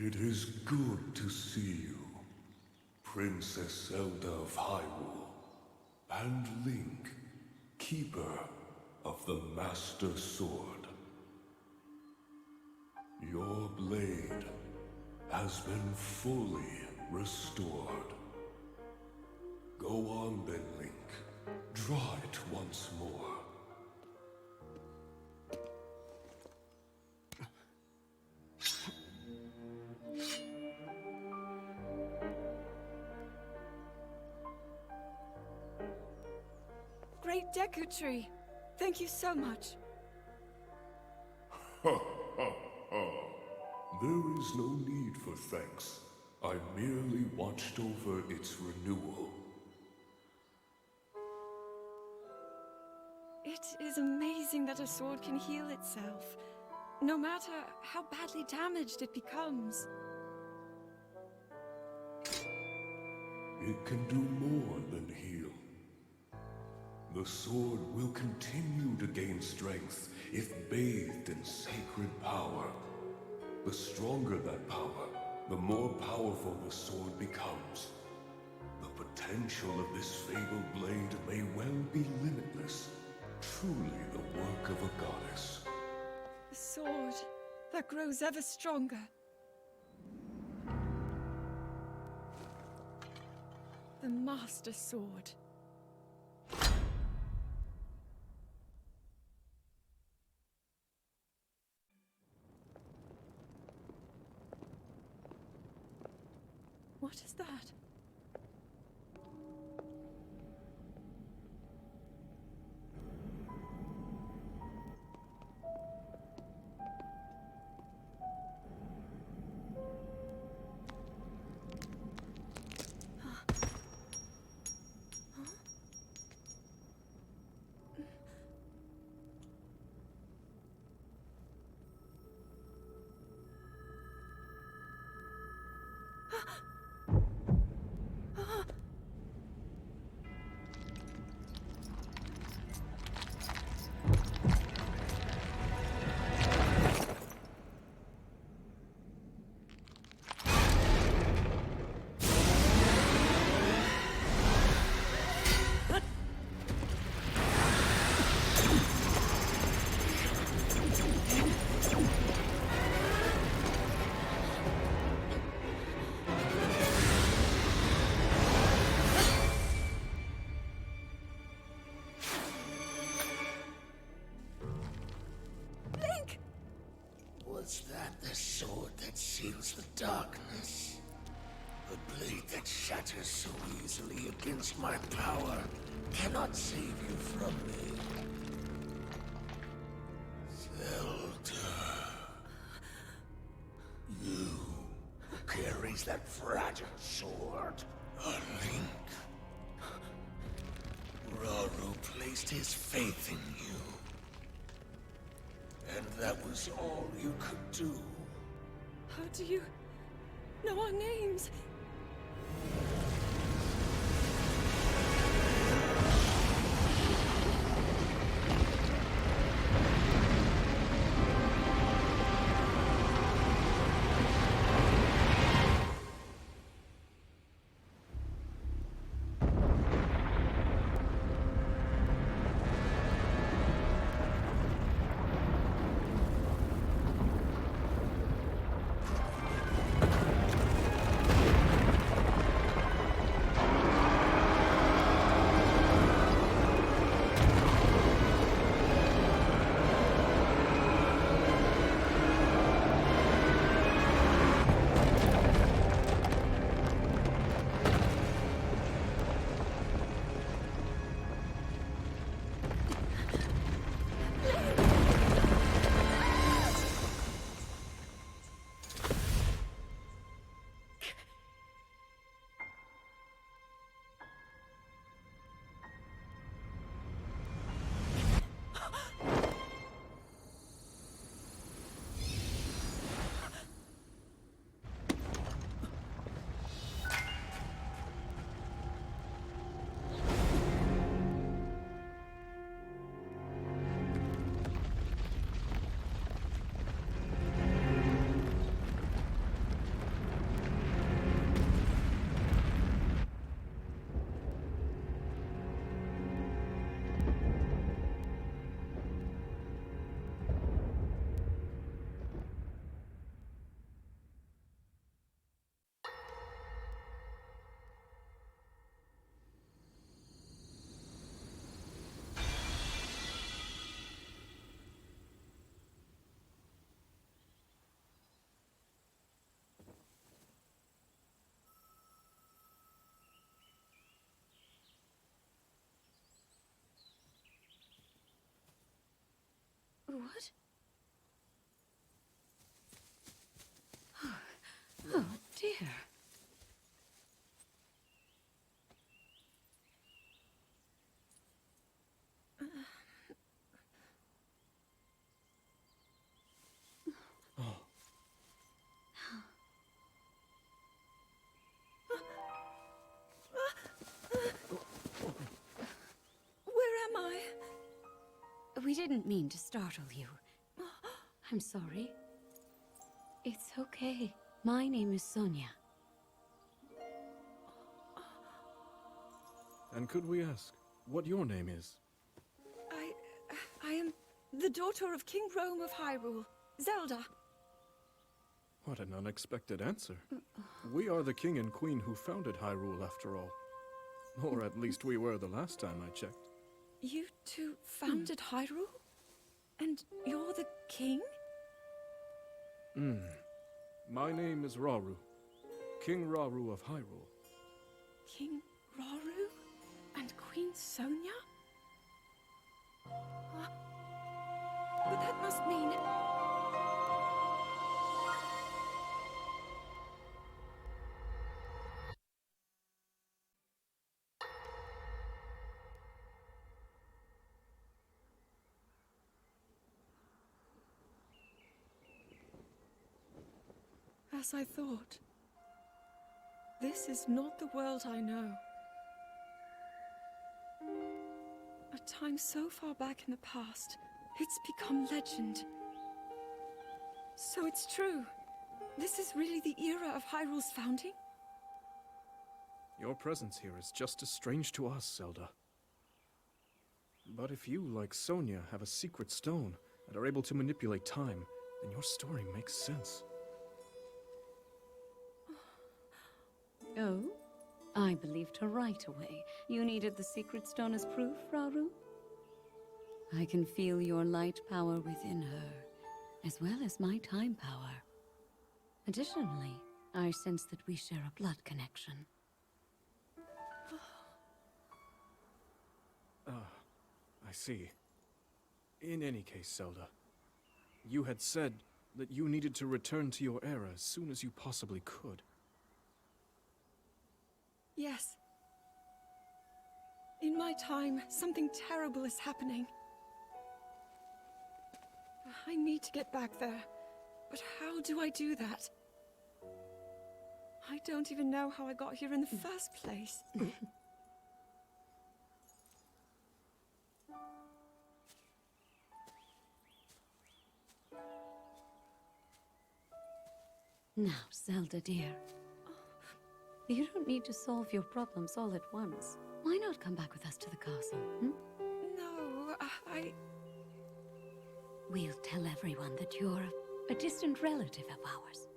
It is good to see you, Princess Zelda of Hyrule, and Link, Keeper of the Master Sword. Your blade has been fully restored. Go on then, Link. Draw it once more. Great Deku Tree. Thank you so much. Ha ha ha. There is no need for thanks. I merely watched over its renewal. It is amazing that a sword can heal itself, no matter how badly damaged it becomes. It can do more than heal. The sword will continue to gain strength if bathed in sacred power. The stronger that power, the more powerful the sword becomes. The potential of this fabled blade may well be limitless. Truly the work of a goddess. A sword that grows ever stronger. The Master Sword. What is that? Was that the sword that seals the darkness? The blade that shatters so easily against my power cannot save you from me. Zelda. You who carries that fragile sword. A Link. Rauru placed his faith in you. And that was all you could do. How do you know our names? dear. Where am I? We didn't mean to startle you. I'm sorry. It's okay. My name is Sonia. And could we ask what your name is? I am the daughter of King Rome of Hyrule, Zelda. What an unexpected answer. We are the king and queen who founded Hyrule, after all. Or at least we were the last time I checked. You two founded Hyrule? And you're the king? My name is Rauru, King Rauru of Hyrule. King Rauru? And Queen Sonia? But that must mean... As I thought. This is not the world I know. A time so far back in the past, it's become legend. So it's true. This is really the era of Hyrule's founding? Your presence here is just as strange to us, Zelda. But if you, like Sonia, have a secret stone and are able to manipulate time, then your story makes sense. Oh? I believed her right away. You needed the secret stone as proof, Rauru? I can feel your light power within her, as well as my time power. Additionally, I sense that we share a blood connection. I see. In any case, Zelda, you had said that you needed to return to your era as soon as you possibly could. Yes. In my time, something terrible is happening. I need to get back there. But how do I do that? I don't even know how I got here in the first place. Now, Zelda dear. You don't need to solve your problems all at once. Why not come back with us to the castle, hmm? No, We'll tell everyone that you're a distant relative of ours.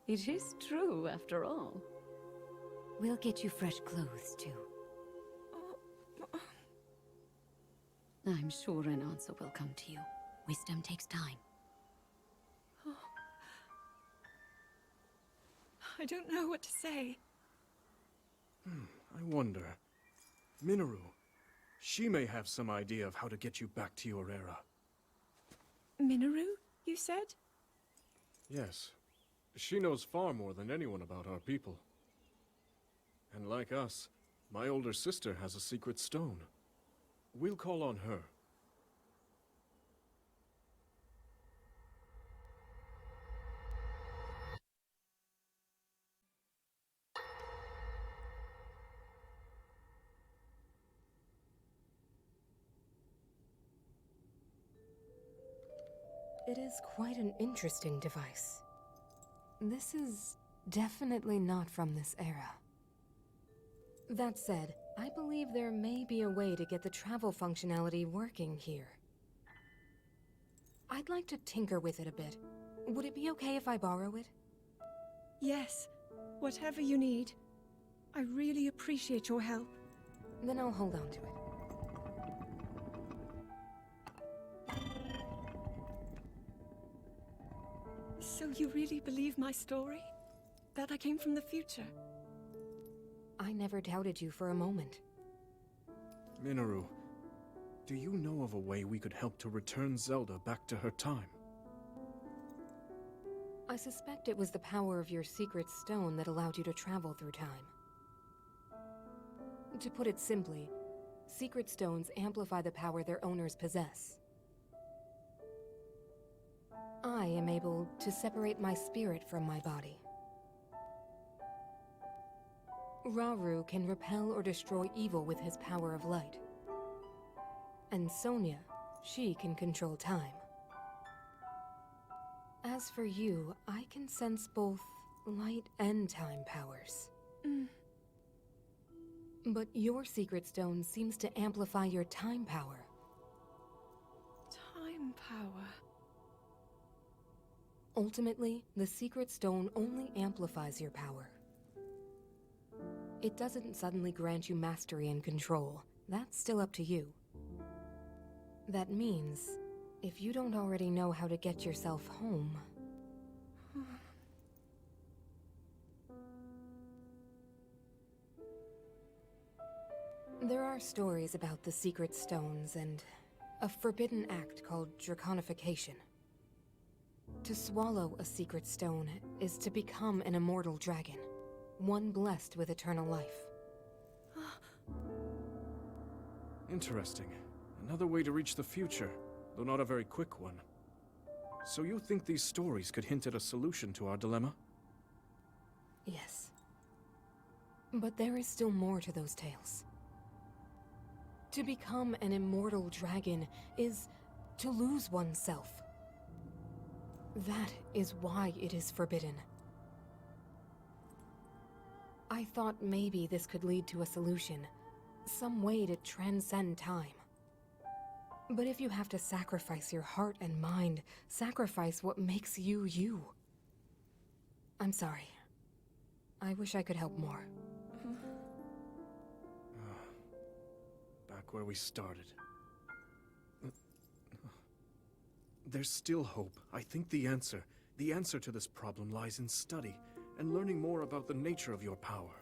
It is true, after all. We'll get you fresh clothes, too. I'm sure an answer will come to you. Wisdom takes time. I don't know what to say. I wonder. Minoru, she may have some idea of how to get you back to your era. Minoru, you said? Yes. She knows far more than anyone about our people. And like us, my older sister has a secret stone. We'll call on her. It is quite an interesting device. This is definitely not from this era. That said, I believe there may be a way to get the travel functionality working here. I'd like to tinker with it a bit. Would it be okay if I borrow it? Yes. Whatever you need. I really appreciate your help. Then I'll hold on to it. So you really believe my story? That I came from the future? I never doubted you for a moment. Minoru, do you know of a way we could help to return Zelda back to her time? I suspect it was the power of your secret stone that allowed you to travel through time. To put it simply, secret stones amplify the power their owners possess. I am able to separate my spirit from my body. Rauru can repel or destroy evil with his power of light. And Sonia, she can control time. As for you, I can sense both light and time powers. But your secret stone seems to amplify your time power. Time power. Ultimately, the secret stone only amplifies your power. It doesn't suddenly grant you mastery and control. That's still up to you. That means, if you don't already know how to get yourself home... There are stories about the secret stones and a forbidden act called draconification. To swallow a secret stone is to become an immortal dragon, one blessed with eternal life. Interesting. Another way to reach the future, though not a very quick one. So you think these stories could hint at a solution to our dilemma? Yes. But there is still more to those tales. To become an immortal dragon is to lose oneself. That is why it is forbidden. I thought maybe this could lead to a solution, some way to transcend time. But if you have to sacrifice your heart and mind, sacrifice what makes you you. I'm sorry. I wish I could help more. Back where we started. There's still hope. I think the answer to this problem lies in study and learning more about the nature of your power.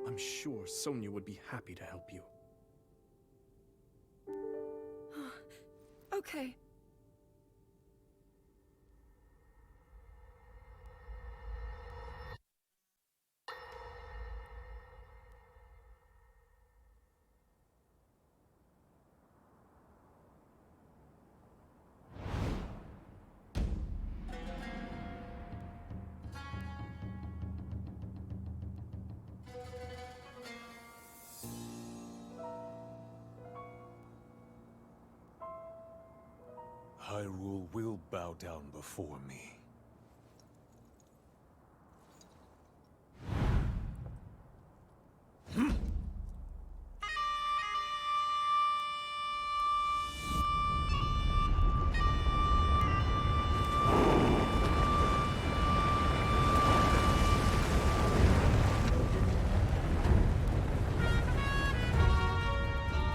I'm sure Sonia would be happy to help you. Okay. Hyrule will bow down before me.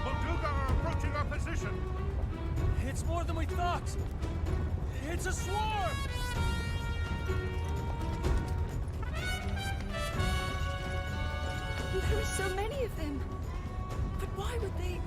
Molduga are approaching our position! It's more than we thought! It's a swarm! There are so many of them. But why would they...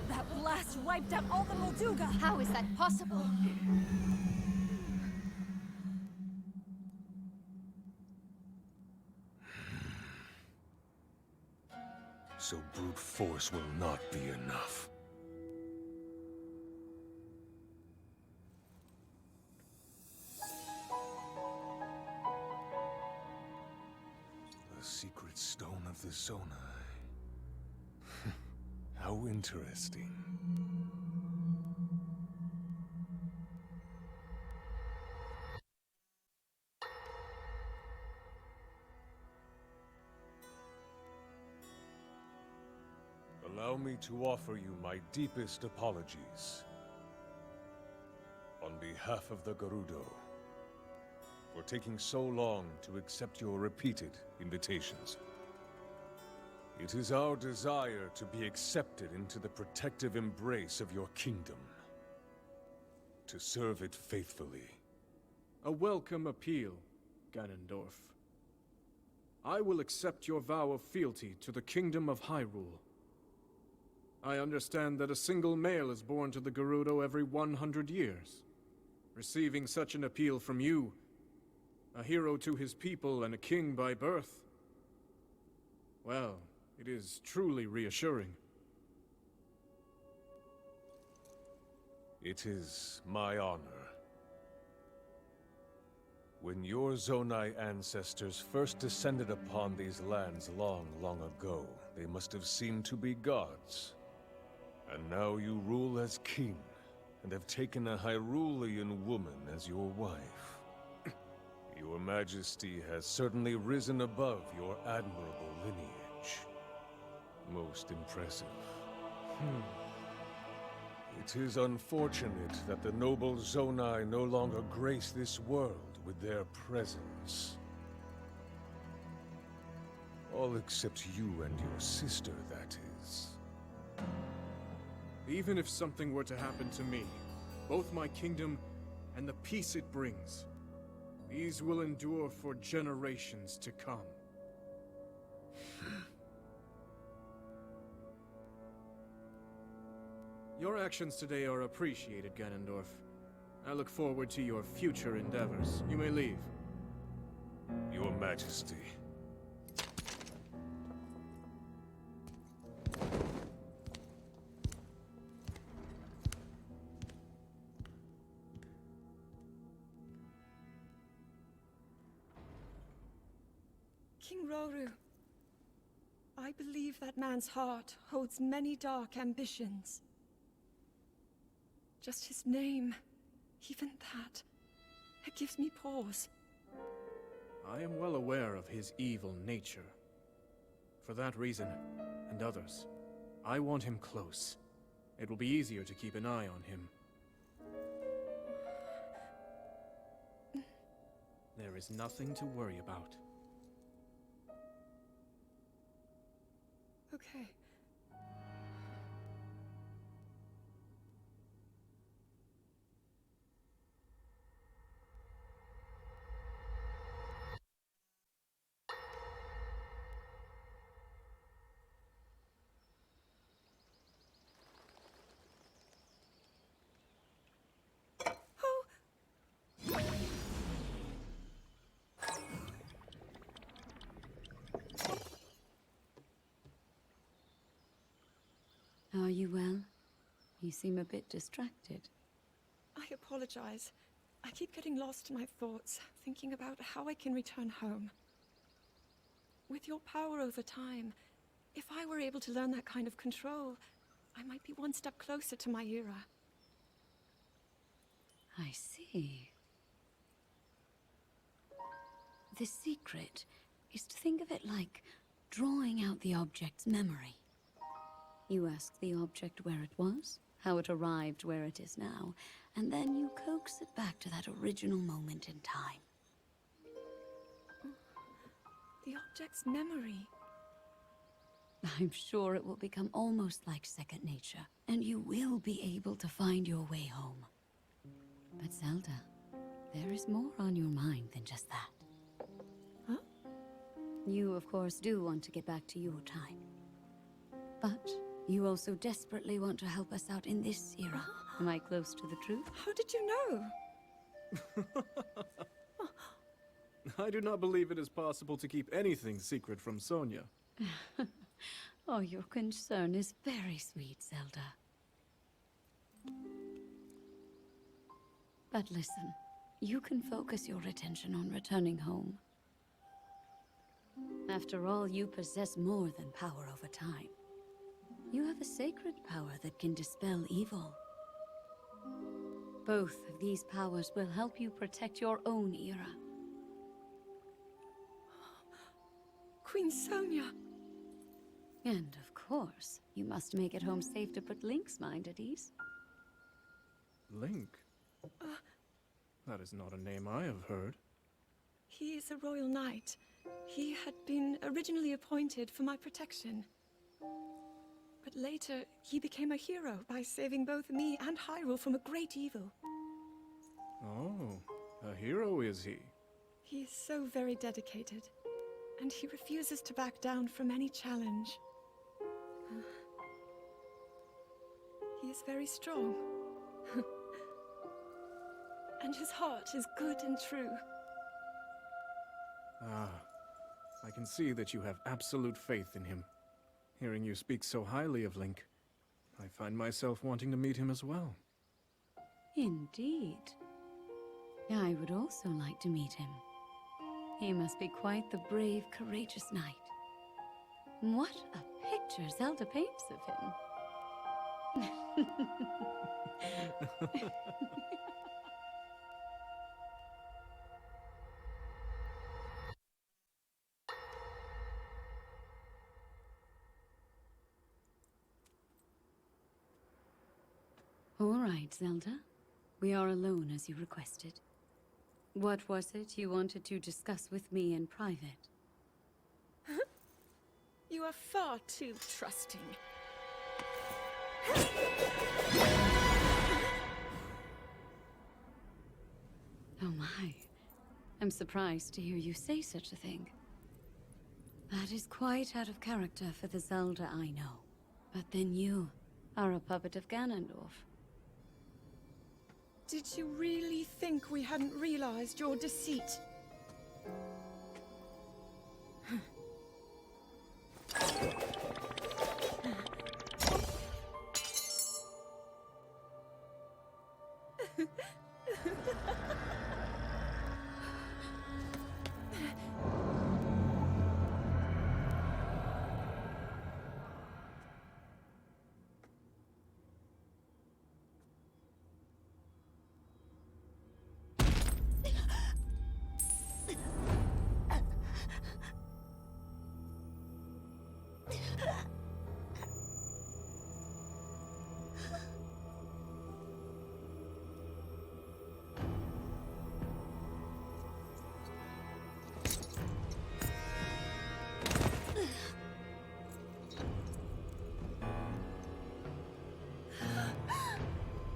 That blast wiped out all the Molduga! How is that possible? So brute force will not be enough. The secret stone of the Zonai. How interesting. Allow me to offer you my deepest apologies. On behalf of the Gerudo, for taking so long to accept your repeated invitations. It is our desire to be accepted into the protective embrace of your kingdom. To serve it faithfully. A welcome appeal, Ganondorf. I will accept your vow of fealty to the Kingdom of Hyrule. I understand that a single male is born to the Gerudo every 100 years. Receiving such an appeal from you, a hero to his people and a king by birth, well, it is truly reassuring. It is my honor. When your Zonai ancestors first descended upon these lands long, long ago, they must have seemed to be gods. And now you rule as king, and have taken a Hyrulean woman as your wife. Your Majesty has certainly risen above your admirable lineage. Most impressive. It is unfortunate that the noble Zonai no longer grace this world with their presence. All except you and your sister, that is. Even if something were to happen to me, both my kingdom and the peace it brings, these will endure for generations to come. Your actions today are appreciated, Ganondorf. I look forward to your future endeavors. You may leave. Your Majesty. King Roru, I believe that man's heart holds many dark ambitions. Just his name, even that, it gives me pause. I am well aware of his evil nature. For that reason, and others, I want him close. It will be easier to keep an eye on him. There is nothing to worry about. Okay. Are you well? You seem a bit distracted. I apologize. I keep getting lost in my thoughts, thinking about how I can return home. With your power over time, if I were able to learn that kind of control, I might be one step closer to my era. I see. The secret is to think of it like drawing out the object's memory. You ask the object where it was, how it arrived where it is now, and then you coax it back to that original moment in time. The object's memory. I'm sure it will become almost like second nature, and you will be able to find your way home. But Zelda, there is more on your mind than just that. Huh? You, of course, do want to get back to your time. But you also desperately want to help us out in this era. Am I close to the truth? How did you know? I do not believe it is possible to keep anything secret from Sonia. Oh, your concern is very sweet, Zelda. But listen, you can focus your attention on returning home. After all, you possess more than power over time. you have a sacred power that can dispel evil. Both of these powers will help you protect your own era. Queen Sonia! And of course, you must make it home safe to put Link's mind at ease. Link? That is not a name I have heard. He is a royal knight. He had been originally appointed for my protection. But later, he became a hero by saving both me and Hyrule from a great evil. Oh, a hero is he? He is so very dedicated, and he refuses to back down from any challenge. He is very strong. And his heart is good and true. Ah, I can see that you have absolute faith in him. Hearing you speak so highly of Link, I find myself wanting to meet him as well. Indeed. I would also like to meet him. He must be quite the brave, courageous knight. What a picture Zelda paints of him. All right, Zelda. We are alone as you requested. What was it you wanted to discuss with me in private? You are far too trusting. Oh my. I'm surprised to hear you say such a thing. That is quite out of character for the Zelda I know. But then you are a puppet of Ganondorf. Did you really think we hadn't realized your deceit?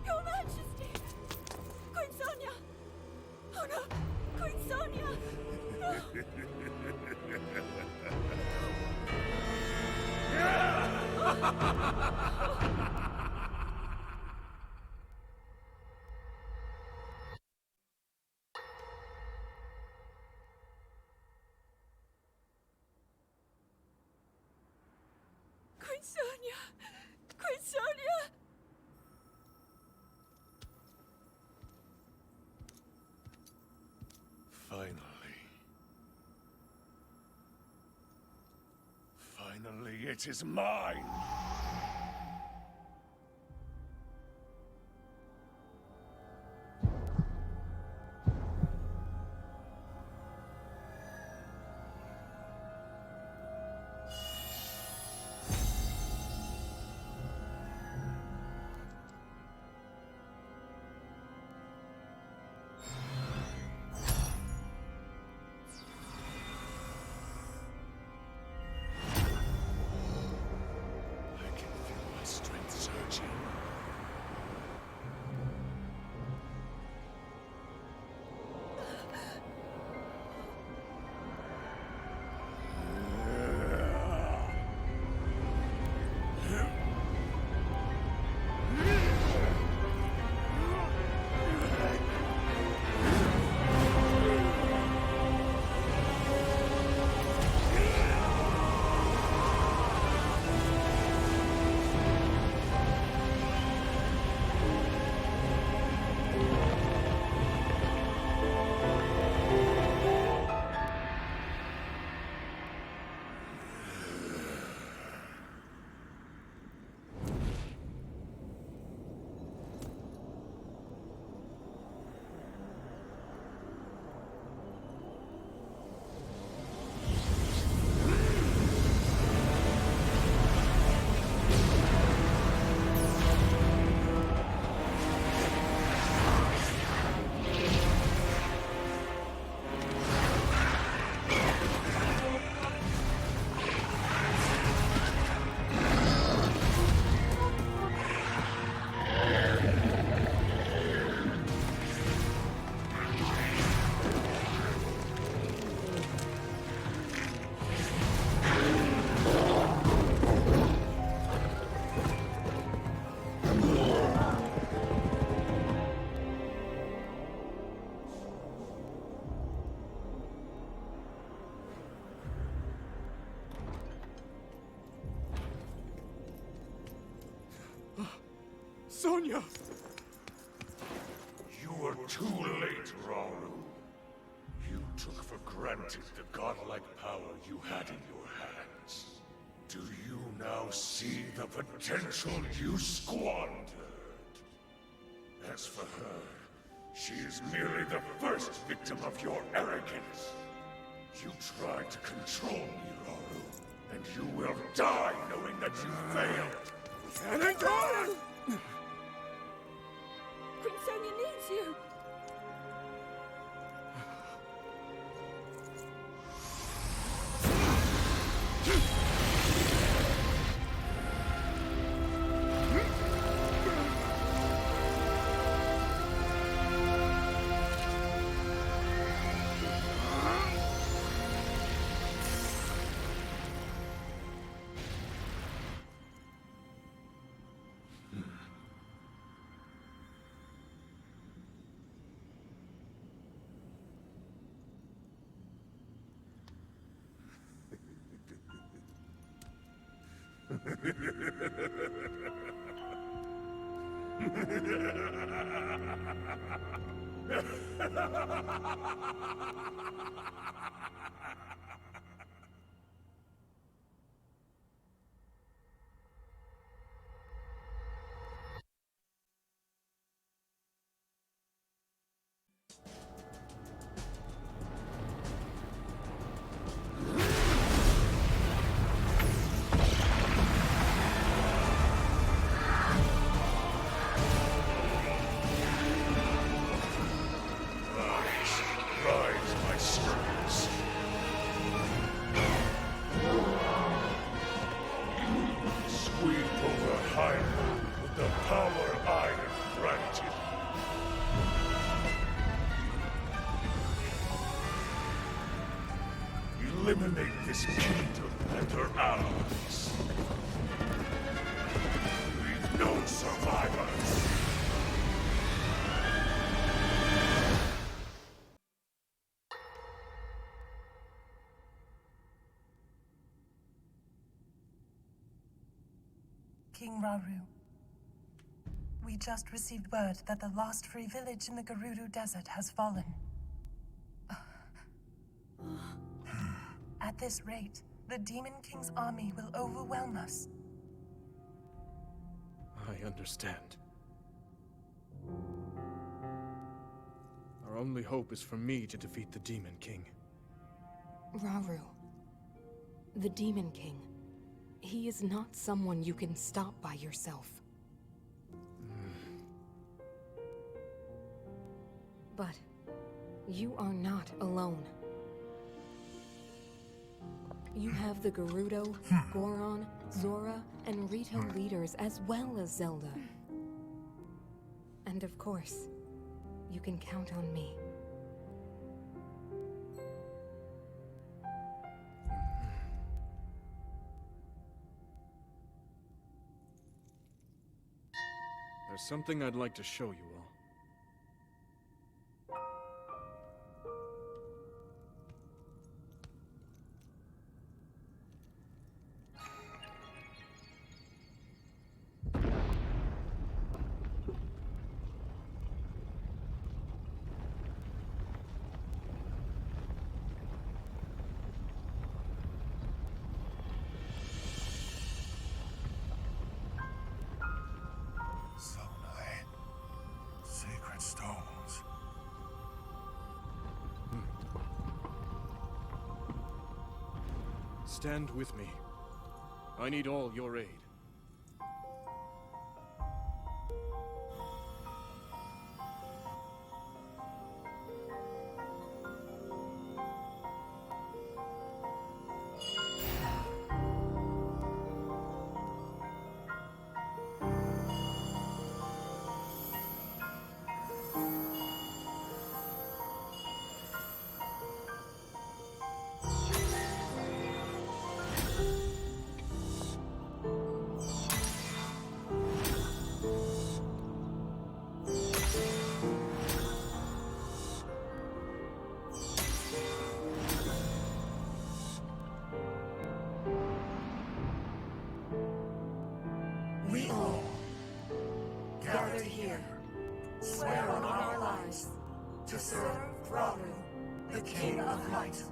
Your Majesty! Queen Sonia! Oh no! Queen Sonia! Queen Sonia! Queen Sonia! Finally, it is mine! Sonia! You were too late, Rauru. You took for granted the godlike power you had in your hands. Do you now see the potential you squandered? As for her, she is merely the first victim of your arrogance. You tried to control me, Rauru, and you will die knowing that you failed. Cannonball! Queen Sonia needs you! Rise, my servants. Sweep over Hyrule with the power I have granted. Eliminate this kingdom and her allies. Leave no survivors. King Rauru, we just received word that the last free village in the Gerudo Desert has fallen. At this rate, the Demon King's army will overwhelm us. I understand. Our only hope is for me to defeat the Demon King. Rauru, the Demon King, he is not someone you can stop by yourself. But you are not alone. You have the Gerudo, Goron, Zora, and Rito leaders as well as Zelda. And of course, you can count on me. There's something I'd like to show you all. Sacred stones. Stand with me. I need all your aid. gathered here, swear on our lives to serve Rauru, the King of Light.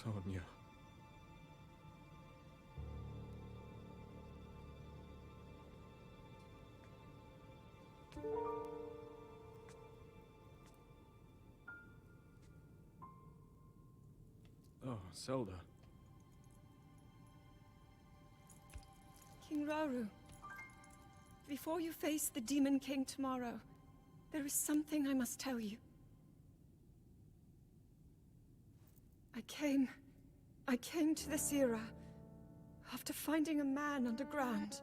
Sonia. Oh, Zelda. King Rauru, before you face the Demon King tomorrow, there is something I must tell you. I came to this era after finding a man underground.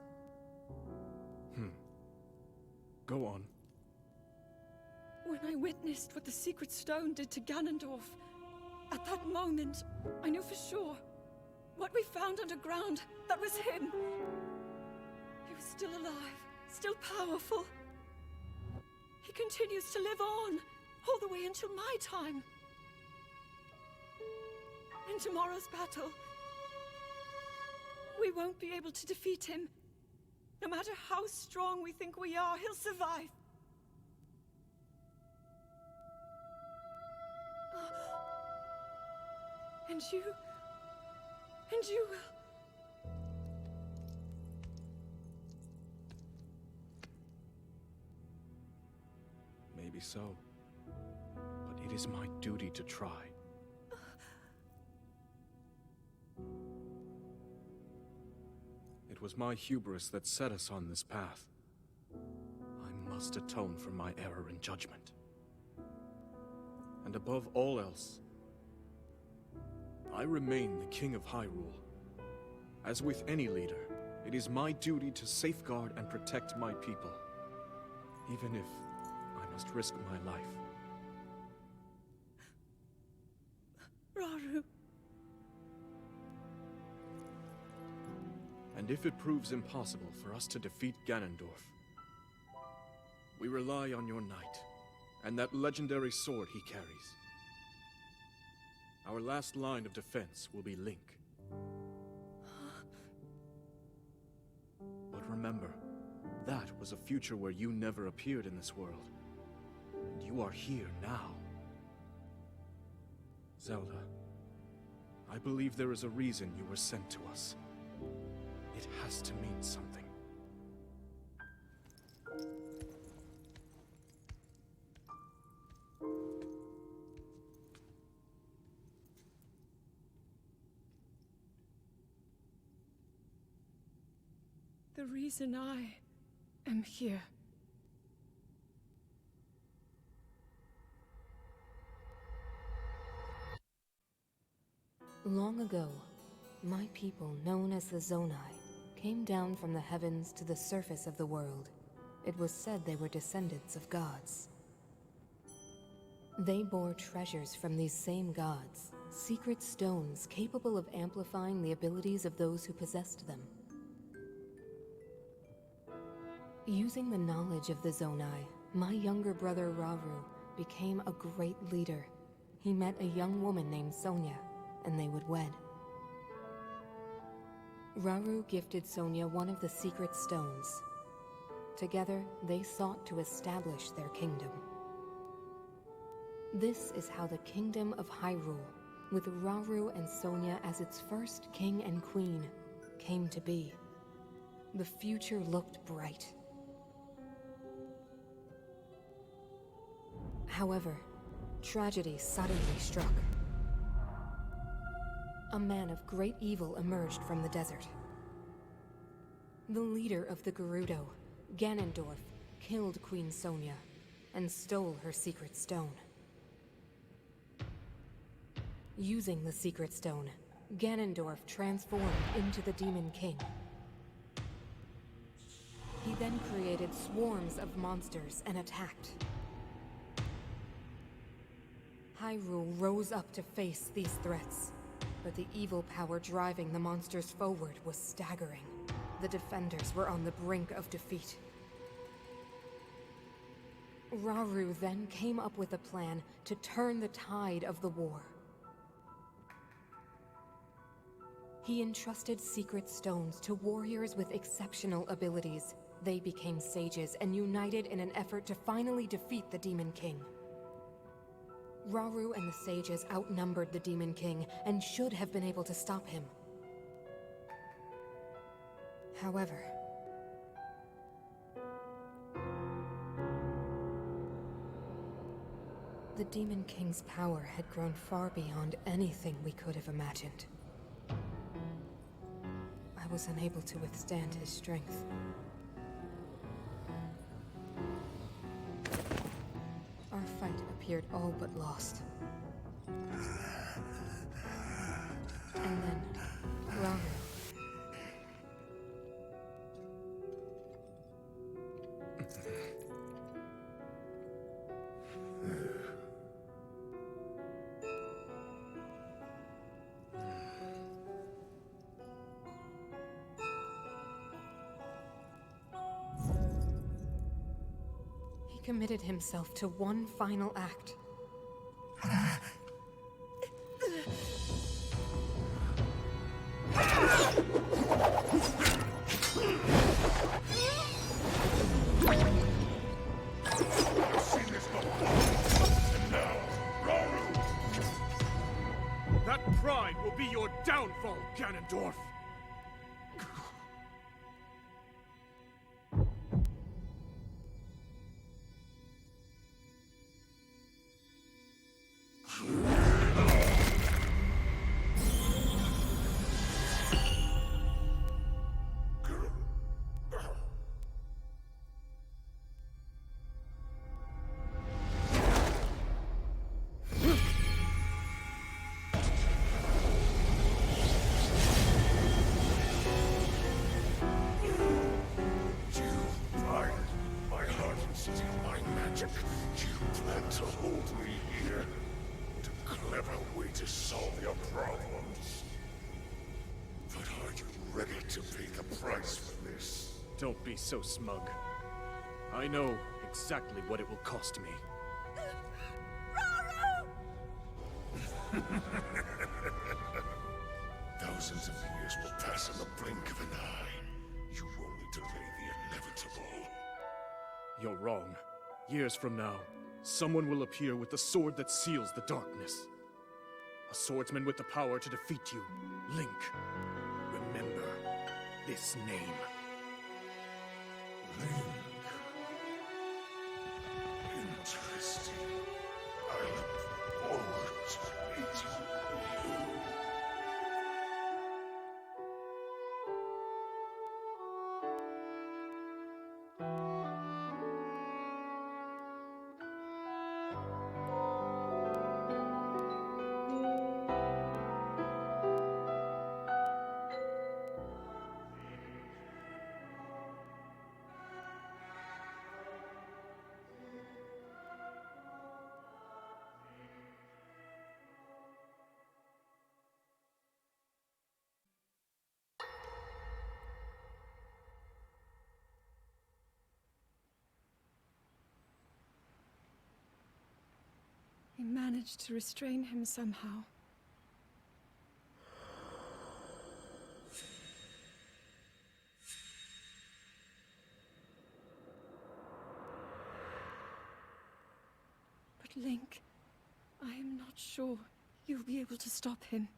Go on. When I witnessed what the Secret Stone did to Ganondorf, at that moment, I knew for sure what we found underground, that was him. He was still alive, still powerful. He continues to live on, all the way until my time. In tomorrow's battle, we won't be able to defeat him. No matter how strong we think we are, he'll survive. And you will. Maybe so. But it is my duty to try. It was my hubris that set us on this path. I must atone for my error in judgment. And above all else, I remain the King of Hyrule. As with any leader, it is my duty to safeguard and protect my people, even if I must risk my life. Rauru. And if it proves impossible for us to defeat Ganondorf, we rely on your knight, and that legendary sword he carries. Our last line of defense will be Link. But remember, that was a future where you never appeared in this world. And you are here now. Zelda, I believe there is a reason you were sent to us. It has to mean something. The reason I am here. Long ago, my people, known as the Zonai, came down from the heavens to the surface of the world. It was said they were descendants of gods. They bore treasures from these same gods, secret stones capable of amplifying the abilities of those who possessed them. Using the knowledge of the Zonai, my younger brother Rauru became a great leader. He met a young woman named Sonia, and they would wed. Rauru gifted Sonia one of the secret stones. Together, they sought to establish their kingdom. This is how the Kingdom of Hyrule, with Rauru and Sonia as its first king and queen, came to be. The future looked bright. However, tragedy suddenly struck. A man of great evil emerged from the desert. The leader of the Gerudo, Ganondorf, killed Queen Sonia and stole her secret stone. Using the secret stone, Ganondorf transformed into the Demon King. He then created swarms of monsters and attacked. Hyrule rose up to face these threats, but the evil power driving the monsters forward was staggering. The defenders were on the brink of defeat. Rauru then came up with a plan to turn the tide of the war. He entrusted secret stones to warriors with exceptional abilities. They became sages and united in an effort to finally defeat the Demon King. Rauru and the sages outnumbered the Demon King and should have been able to stop him. However, the Demon King's power had grown far beyond anything we could have imagined. I was unable to withstand his strength. Our fight appeared all but lost. And then, Rauru. He committed himself to one final act. That pride will be your downfall, Ganondorf! You plan to hold me here? What a clever way to solve your problems. But are you ready to pay the price for this? Don't be so smug. I know exactly what it will cost me. Thousands of years will pass in the blink of an eye. You only delay the inevitable. You're wrong. Years from now, someone will appear with the sword that seals the darkness. A swordsman with the power to defeat you, Link. Remember this name. Link. Interesting. I look forward to meeting you. I managed to restrain him somehow. But Link, I am not sure you'll be able to stop him.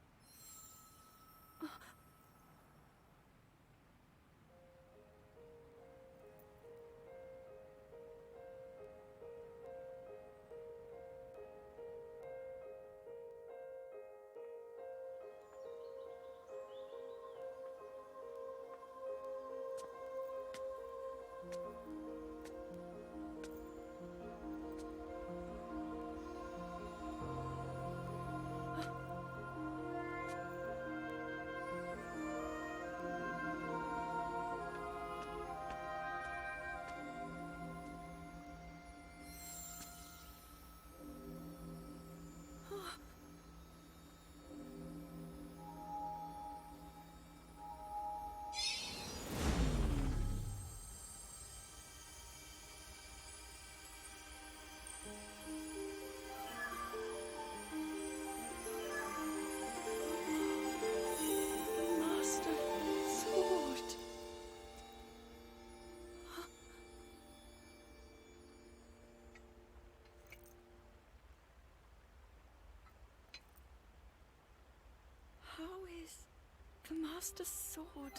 The Master Sword.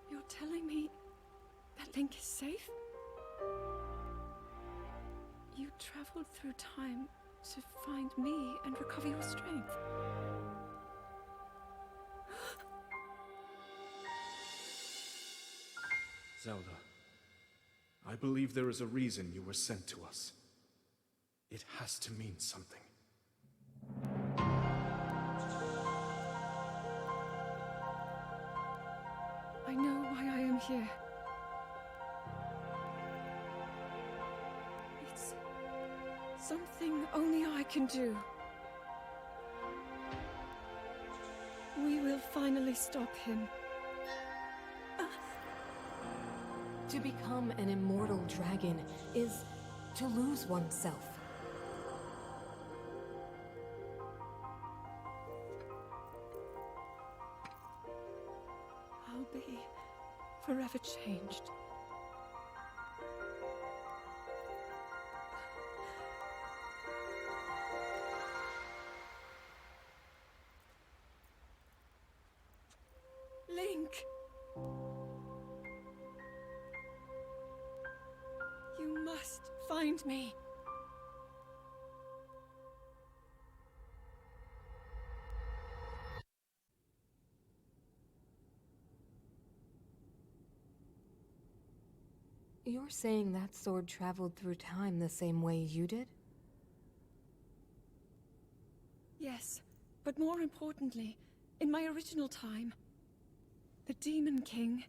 You're telling me that Link is safe? You traveled through time to find me and recover your strength. Zelda, I believe there is a reason you were sent to us. It has to mean something. I know why I am here. It's something only I can do. We will finally stop him. To become an immortal dragon is to lose oneself. I'll be forever changed. Link! You must find me. You're saying that sword traveled through time the same way you did? Yes, but more importantly, in my original time, the Demon King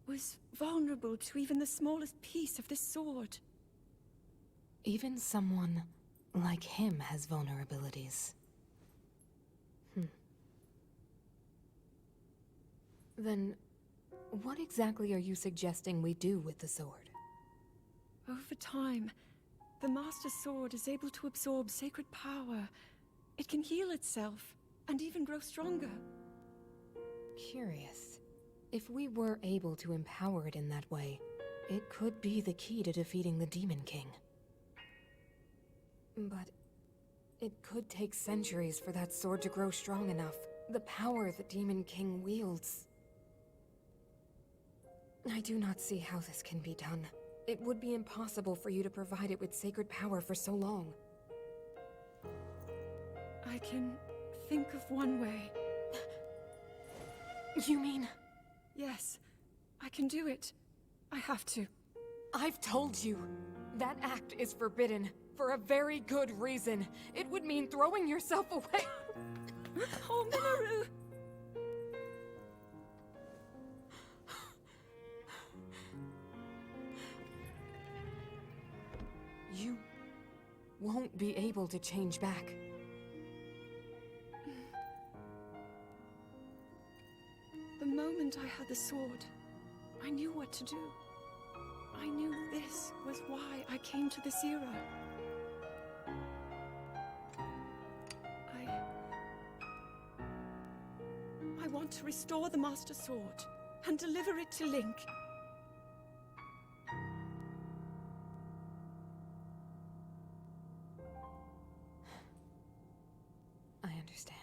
was vulnerable to even the smallest piece of this sword. Even someone like him has vulnerabilities. Then, what exactly are you suggesting we do with the sword? Over time, the Master Sword is able to absorb sacred power. It can heal itself, and even grow stronger. Curious. If we were able to empower it in that way, it could be the key to defeating the Demon King. But it could take centuries for that sword to grow strong enough. The power the Demon King wields. I do not see how this can be done. It would be impossible for you to provide it with sacred power for so long. I can think of one way. You mean? Yes, I can do it. I have to. I've told you. That act is forbidden, for a very good reason. It would mean throwing yourself away. Oh, Minoru! You won't be able to change back. The moment I had the sword, I knew what to do. I knew this was why I came to this era. I want to restore the Master Sword and deliver it to Link. I understand.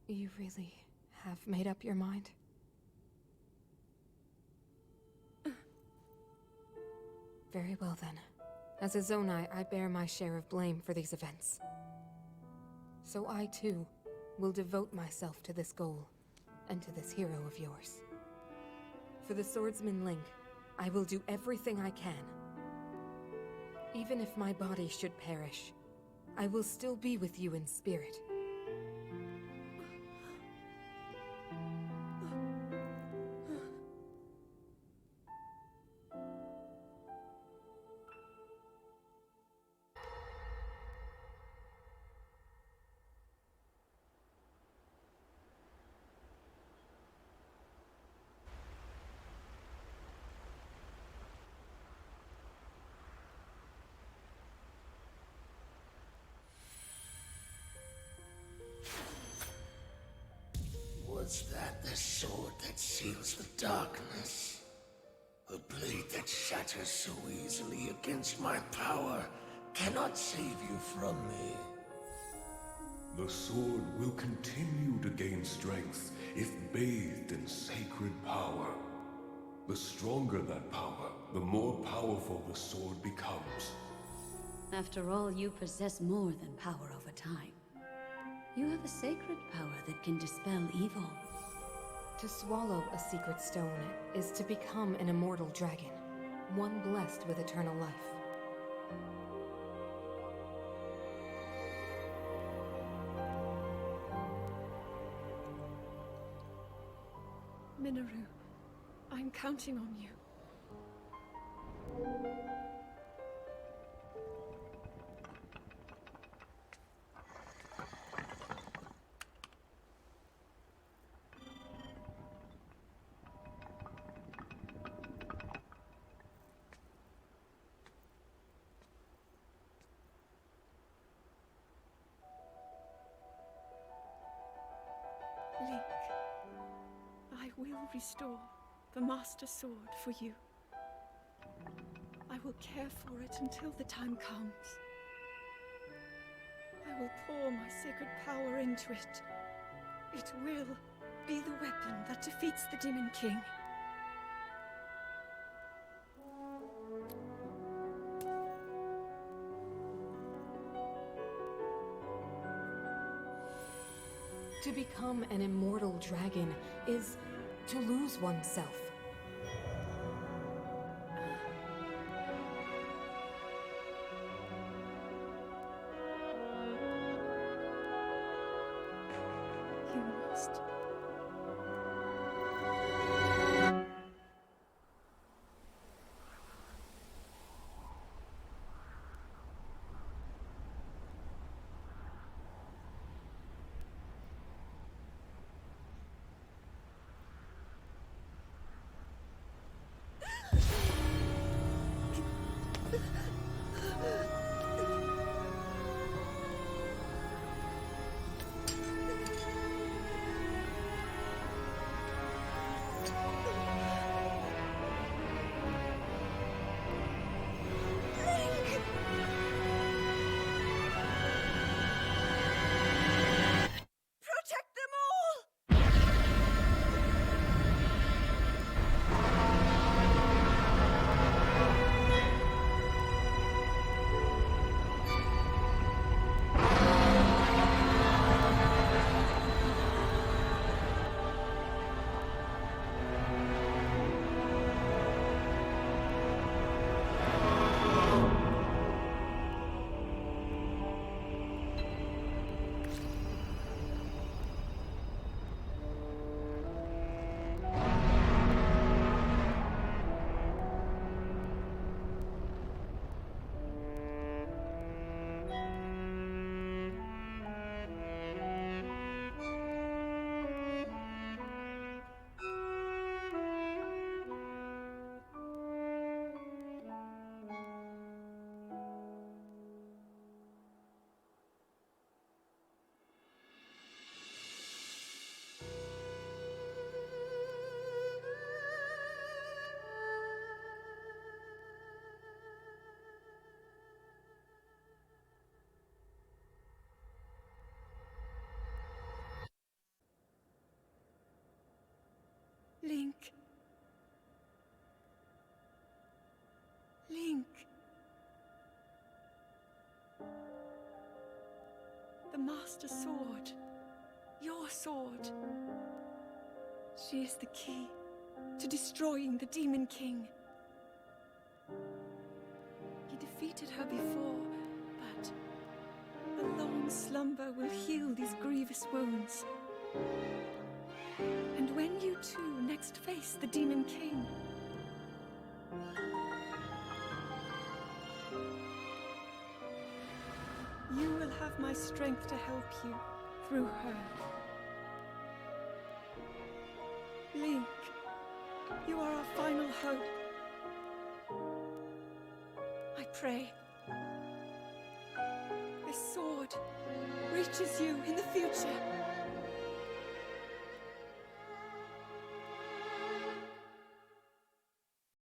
You really have made up your mind? Very well then. As a Zonai, I bear my share of blame for these events. So I too will devote myself to this goal, and to this hero of yours. For the swordsman Link, I will do everything I can. Even if my body should perish, I will still be with you in spirit. Was that the sword that seals the darkness? A blade that shatters so easily against my power cannot save you from me. The sword will continue to gain strength if bathed in sacred power. The stronger that power, the more powerful the sword becomes. After all, you possess more than power over time. You have a sacred power that can dispel evil. To swallow a secret stone is to become an immortal dragon, one blessed with eternal life. Minoru, I'm counting on you. Link, I will restore the Master Sword for you. I will care for it until the time comes. I will pour my sacred power into it. It will be the weapon that defeats the Demon King. To become an immortal dragon is to lose oneself. You must. Protect them all! Link. Link. The Master Sword. Your sword. She is the key to destroying the Demon King. He defeated her before, but a long slumber will heal these grievous wounds. And when you two next face the Demon King, you will have my strength to help you through her. Link, you are our final hope. I pray this sword reaches you in the future.